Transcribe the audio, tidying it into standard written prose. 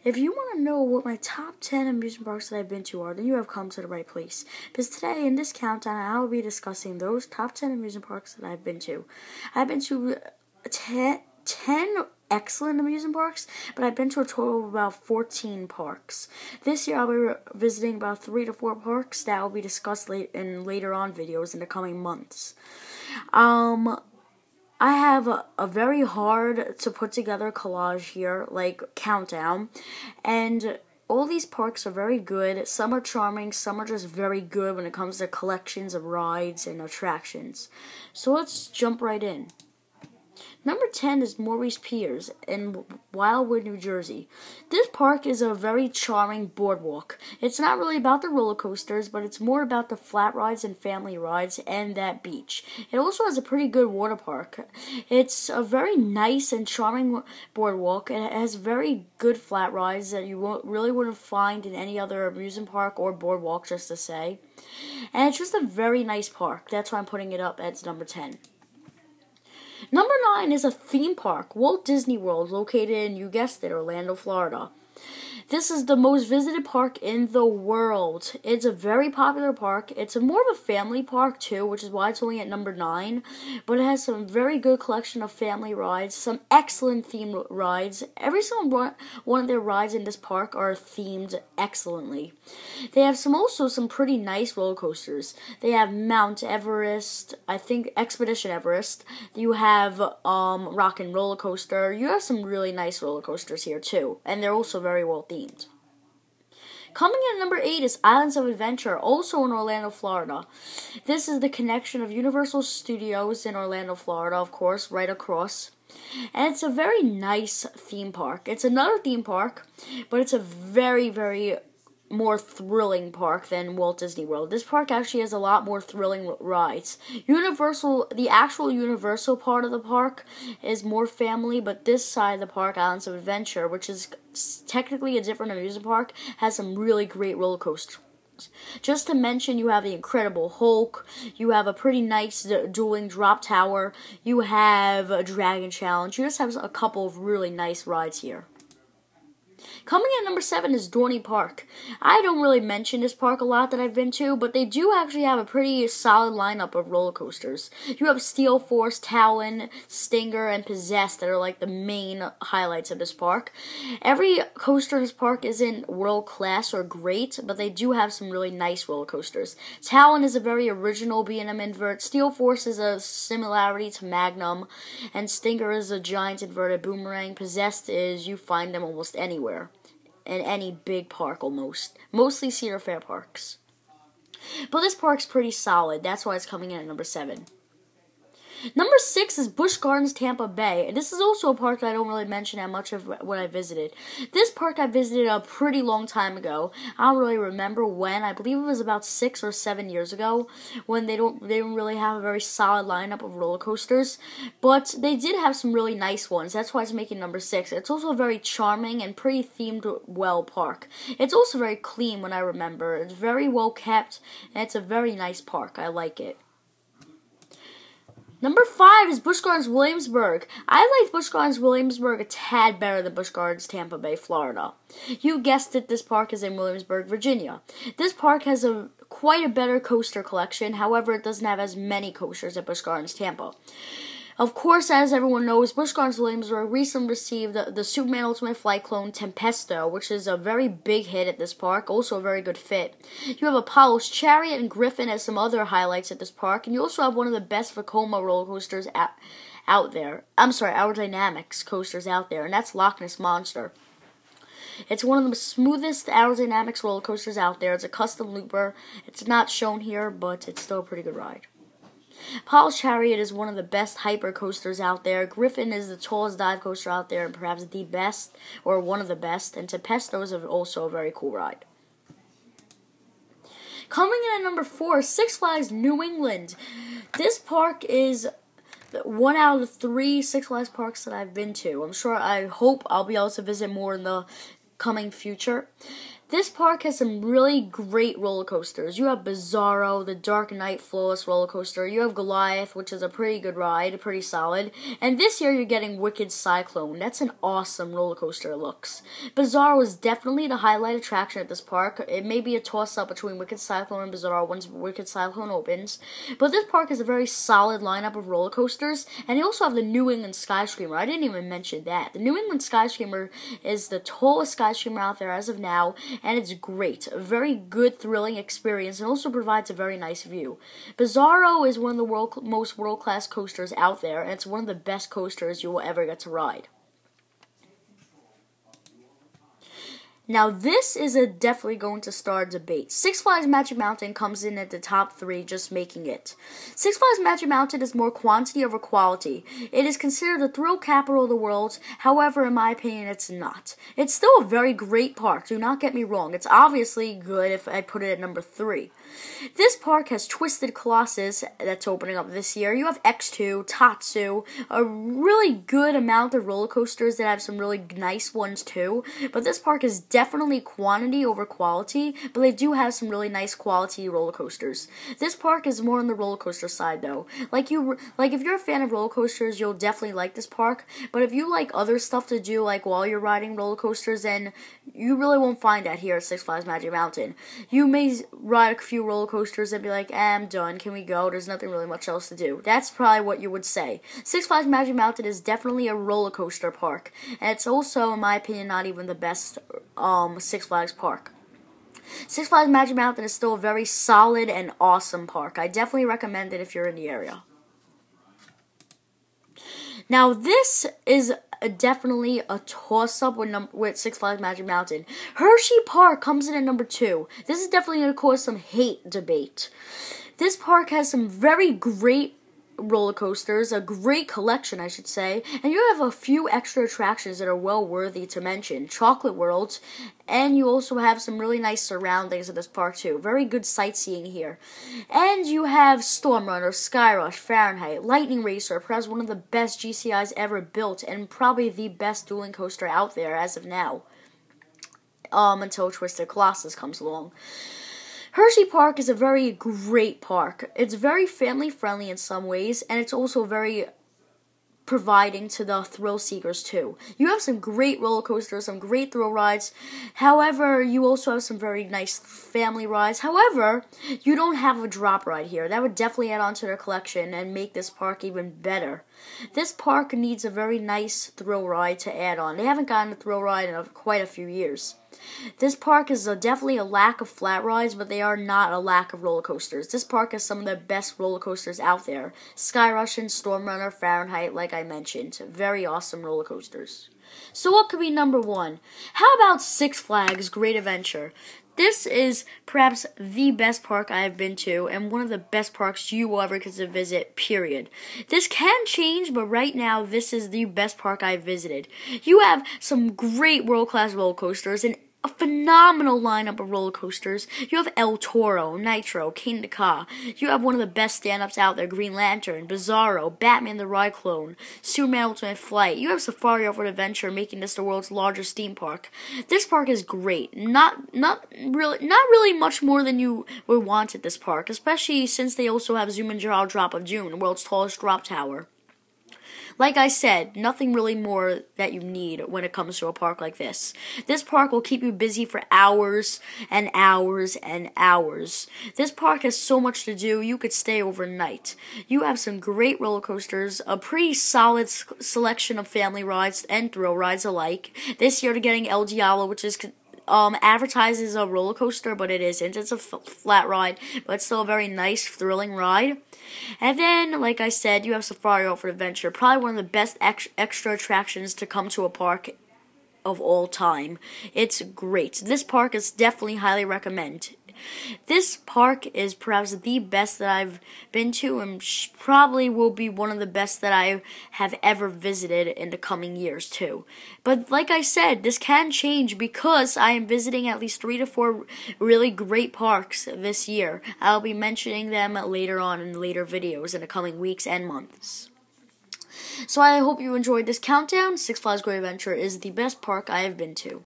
If you want to know what my top 10 amusement parks that I've been to are, then you have come to the right place. Because today, in this countdown, I will be discussing those top 10 amusement parks that I've been to. I've been to 10 excellent amusement parks, but I've been to a total of about 14 parks. This year, I'll be visiting about 3 to 4 parks that will be discussed in later on videos in the coming months. I have a very hard to put together collage here, like countdown, and all these parks are very good. Some are charming, some are just very good when it comes to collections of rides and attractions. So let's jump right in. Number 10 is Maurice Piers in Wildwood, New Jersey. This park is a very charming boardwalk. It's not really about the roller coasters, but it's more about the flat rides and family rides and that beach. It also has a pretty good water park. It's a very nice and charming boardwalk, and it has very good flat rides that you really wouldn't find in any other amusement park or boardwalk, just to say. And it's just a very nice park. That's why I'm putting it up as number 10. Number 9 is a theme park, Walt Disney World, located in, you guessed it, Orlando, Florida. This is the most visited park in the world. It's a very popular park. It's more of a family park too, which is why it's only at number 9. But it has some very good collection of family rides, some excellent themed rides. Every single one of their rides in this park are themed excellently. They have also some pretty nice roller coasters. They have Mount Everest, I think Expedition Everest. You have Rock and Roller Coaster. You have some really nice roller coasters here too, and they're also very well themed. Coming in at number 8 is Islands of Adventure, also in Orlando, Florida. This is the connection of Universal Studios in Orlando, Florida, of course, right across. And it's a very nice theme park. It's another theme park, but it's a very, very more thrilling park than Walt Disney World. This park actually has a lot more thrilling rides. The actual Universal part of the park is more family, but this side of the park, Islands of Adventure, which is technically a different amusement park, has some really great roller coasters. Just to mention, you have the Incredible Hulk, you have a pretty nice dueling drop tower, you have a Dragon Challenge. You just have a couple of really nice rides here. Coming in at number 7 is Dorney Park. I don't really mention this park a lot that I've been to, but they do actually have a pretty solid lineup of roller coasters. You have Steel Force, Talon, Stinger, and Possessed that are like the main highlights of this park. Every coaster in this park isn't world class or great, but they do have some really nice roller coasters. Talon is a very original B&M invert, Steel Force is a similarity to Magnum, and Stinger is a giant inverted boomerang. Possessed is you find them almost anywhere. In any big park almost. Mostly Cedar Fair parks. But this park's pretty solid. That's why it's coming in at number 7. Number 6 is Busch Gardens, Tampa Bay. And this is also a park that I don't really mention that much of when I visited. This park I visited a pretty long time ago. I don't really remember when. I believe it was about 6 or 7 years ago, when they don't really have a very solid lineup of roller coasters. But they did have some really nice ones. That's why it's making number 6. It's also a very charming and pretty themed well park. It's also very clean when I remember. It's very well kept, and it's a very nice park. I like it. Number 5 is Busch Gardens, Williamsburg. I like Busch Gardens, Williamsburg a tad better than Busch Gardens, Tampa Bay, Florida. You guessed it, this park is in Williamsburg, Virginia. This park has quite a better coaster collection. However, it doesn't have as many coasters as Busch Gardens, Tampa. Of course, as everyone knows, Busch Gardens Williamsburg recently received the Superman Ultimate Flight clone Tempesto, which is a very big hit at this park, also a very good fit. You have Apollo's Chariot and Griffin as some other highlights at this park, and you also have one of the best Vekoma roller coasters out there. I'm sorry, aerodynamics coasters out there, and that's Loch Ness Monster. It's one of the smoothest aerodynamics roller coasters out there. It's a custom looper. It's not shown here, but it's still a pretty good ride. Apollo's Chariot is one of the best hyper coasters out there. Griffin is the tallest dive coaster out there and perhaps the best, or one of the best. And Tempesto is also a very cool ride. Coming in at number 4, Six Flags New England. This park is 1 out of 3 Six Flags parks that I've been to. I hope I'll be able to visit more in the coming future. This park has some really great roller coasters. You have Bizarro, the Dark Knight Flawless roller coaster. You have Goliath, which is a pretty good ride, pretty solid. And this year you're getting Wicked Cyclone. That's an awesome roller coaster it looks. Bizarro is definitely the highlight attraction at this park. It may be a toss-up between Wicked Cyclone and Bizarro once Wicked Cyclone opens. But this park is a very solid lineup of roller coasters. And you also have the New England Skyscreamer. I didn't even mention that. The New England Skyscreamer is the tallest skyscreamer out there as of now. And it's great. A very good, thrilling experience, and also provides a very nice view. Bizarro is one of the most world-class coasters out there, and it's one of the best coasters you will ever get to ride. Now, this is definitely going to start a debate. Six Flags Magic Mountain comes in at the top 3, just making it. Six Flags Magic Mountain is more quantity over quality. It is considered the thrill capital of the world. However, in my opinion, it's not. It's still a very great park. Do not get me wrong. It's obviously good if I put it at number 3. This park has Twisted Colossus that's opening up this year. You have X2, Tatsu, a really good amount of roller coasters that have some really nice ones too. But this park is definitely quantity over quality, but they do have some really nice quality roller coasters. This park is more on the roller coaster side though. Like if you're a fan of roller coasters, you'll definitely like this park. But if you like other stuff to do like while you're riding roller coasters, then you really won't find that here at Six Flags Magic Mountain. You may ride a few roller coasters and be like, I'm done, can we go? There's nothing really much else to do. That's probably what you would say. Six Flags Magic Mountain is definitely a roller coaster park. And it's also, in my opinion, not even the best Six Flags park. Six Flags Magic Mountain is still a very solid and awesome park. I definitely recommend it if you're in the area. Now, this is definitely a toss-up with Six Flags Magic Mountain. Hershey Park comes in at number 2. This is definitely going to cause some hate debate. This park has some very great roller coasters, a great collection, I should say, and you have a few extra attractions that are well worthy to mention. Chocolate World, and you also have some really nice surroundings of this park too. Very good sightseeing here. And you have Storm Runner, Sky Rush, Fahrenheit, Lightning Racer, perhaps one of the best GCIs ever built, and probably the best dueling coaster out there as of now. Until Twisted Colossus comes along. Hershey Park is a very great park. It's very family-friendly in some ways, and it's also very providing to the thrill seekers too. You have some great roller coasters, some great thrill rides. However, you also have some very nice family rides. However, you don't have a drop ride here. That would definitely add on to their collection and make this park even better. This park needs a very nice thrill ride to add on. They haven't gotten a thrill ride in quite a few years. This park is definitely a lack of flat rides, but they are not a lack of roller coasters. This park has some of the best roller coasters out there. Sky Rush and Storm Runner, Fahrenheit, like I mentioned. Very awesome roller coasters. So what could be number 1? How about Six Flags Great Adventure? This is perhaps the best park I have been to, and one of the best parks you will ever get to visit, period. This can change, but right now, this is the best park I've visited. You have some great world-class roller coasters, and a phenomenal lineup of roller coasters. You have El Toro, Nitro, King Ka. You have one of the best stand-ups out there, Green Lantern, Bizarro, Batman the Ride Clone, Superman Ultimate Flight. You have Safari Off-Road Adventure, making this the world's largest theme park. This park is great. Not really much more than you would want at this park, especially since they also have Zoom and Jarl Drop of June, the world's tallest drop tower. Like I said, nothing really more that you need when it comes to a park like this. This park will keep you busy for hours and hours and hours. This park has so much to do, you could stay overnight. You have some great roller coasters, a pretty solid selection of family rides and thrill rides alike. This year they're getting El Diablo, which is advertised as a roller coaster, but it isn't. It's a flat ride, but it's still a very nice, thrilling ride. And then, like I said, you have Safari Off-Road Adventure, probably one of the best extra attractions to come to a park of all time. It's great. This park is definitely highly recommend. This park is perhaps the best that I've been to, and probably will be one of the best that I have ever visited in the coming years too. But like I said, this can change because I am visiting at least 3 to 4 really great parks this year. I'll be mentioning them later on in later videos in the coming weeks and months. So I hope you enjoyed this countdown. Six Flags Great Adventure is the best park I have been to.